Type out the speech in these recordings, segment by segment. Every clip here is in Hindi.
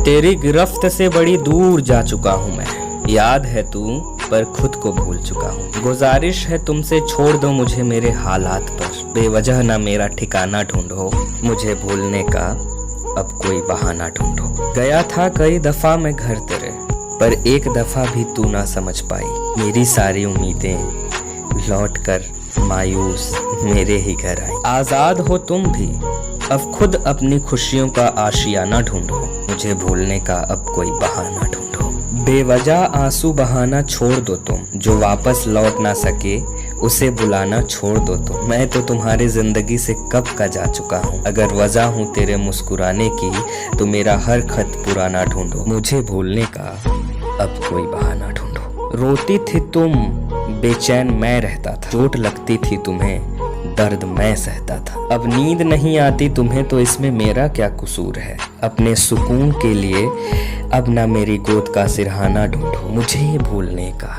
तेरी गिरफ्त से बड़ी दूर जा चुका हूँ मैं, याद है तू पर खुद को भूल चुका हूँ। गुजारिश है तुमसे छोड़ दो मुझे मेरे हालात पर, बेवजह ना मेरा ठिकाना ढूंढो, मुझे भूलने का अब कोई बहाना ढूंढो। गया था कई दफा मैं घर तेरे, पर एक दफा भी तू ना समझ पाई। मेरी सारी उम्मीदें लौट कर मायूस मेरे ही घर आई। आजाद हो तुम भी, अब खुद अपनी खुशियों का आशियाना ढूंढो, मुझे भूलने का अब कोई बहाना ढूंढो। बेवजह आंसू बहाना छोड़ दो तुम, जो वापस लौट ना सके उसे बुलाना छोड़ दो तुम। मैं तो तुम्हारी जिंदगी से कब का जा चुका हूँ, अगर वजह हूँ तेरे मुस्कुराने की तो मेरा हर खत पुराना ढूंढो, मुझे भूलने का अब कोई बहाना ढूंढो। रोती थी तुम, बेचैन मैं रहता था, चोट लगती थी तुम्हें, दर्द मैं सहता था। अब नींद नहीं आती तुम्हें तो इसमें मेरा क्या कसूर है। अपने सुकून के लिए अब ना मेरी गोद का सिरहाना ढूंढो, मुझे ये भूलने का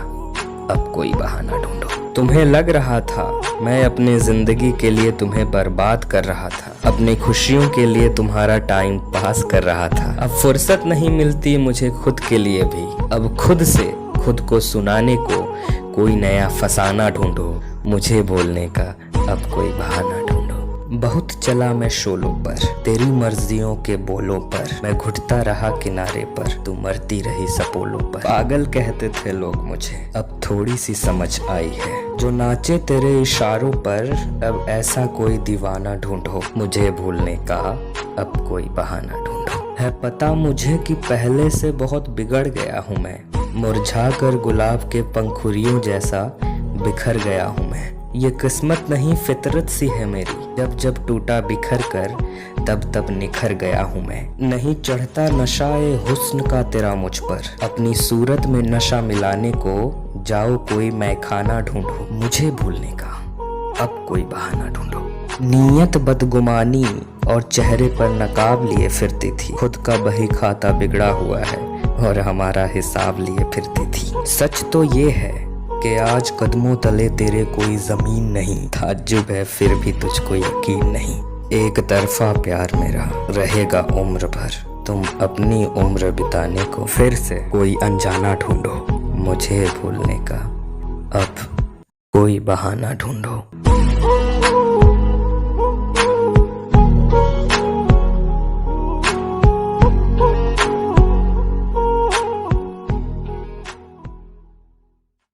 अब कोई बहाना ढूंढो। तुम्हें लग रहा था मैं अपने जिंदगी के लिए तुम्हें बर्बाद कर रहा था, अपनी खुशियों के लिए तुम्हारा टाइम पास कर रहा था। अब फुर्सत नहीं मिलती मुझे खुद के लिए भी, अब खुद से खुद को सुनाने को कोई नया फसाना ढूंढो, मुझे बोलने का अब कोई बहाना ढूंढो। बहुत चला मैं शोलों पर, तेरी मर्जियों के बोलों पर, मैं घुटता रहा किनारे पर, तू मरती रही सपोलों पर। पागल कहते थे लोग मुझे, अब थोड़ी सी समझ आई है, जो नाचे तेरे इशारों पर, अब ऐसा कोई दीवाना ढूंढो, मुझे भूलने का अब कोई बहाना ढूंढो। है पता मुझे कि पहले से बहुत बिगड़ गया हूँ मैं, मुरझा कर गुलाब के पंखुड़ियों जैसा बिखर गया हूँ मैं। ये किस्मत नहीं फितरत सी है मेरी, जब जब टूटा बिखर कर तब तब निखर गया हूँ मैं। नहीं चढ़ता नशाए हुस्न का तेरा मुझ पर, अपनी सूरत में नशा मिलाने को जाओ कोई मैखाना ढूंढो, मुझे भूलने का अब कोई बहाना ढूंढो। नीयत बदगुमानी और चेहरे पर नकाब लिए फिरती थी, खुद का बही खाता बिगड़ा हुआ है और हमारा हिसाब लिए फिरती थी। सच तो ये है कि आज कदमों तले तेरे कोई जमीन नहीं, ताज्जुब है फिर भी तुझको यकीन नहीं। एक तरफा प्यार मेरा रहेगा उम्र भर, तुम अपनी उम्र बिताने को फिर से कोई अनजाना ढूंढो, मुझे भूलने का अब कोई बहाना ढूंढो।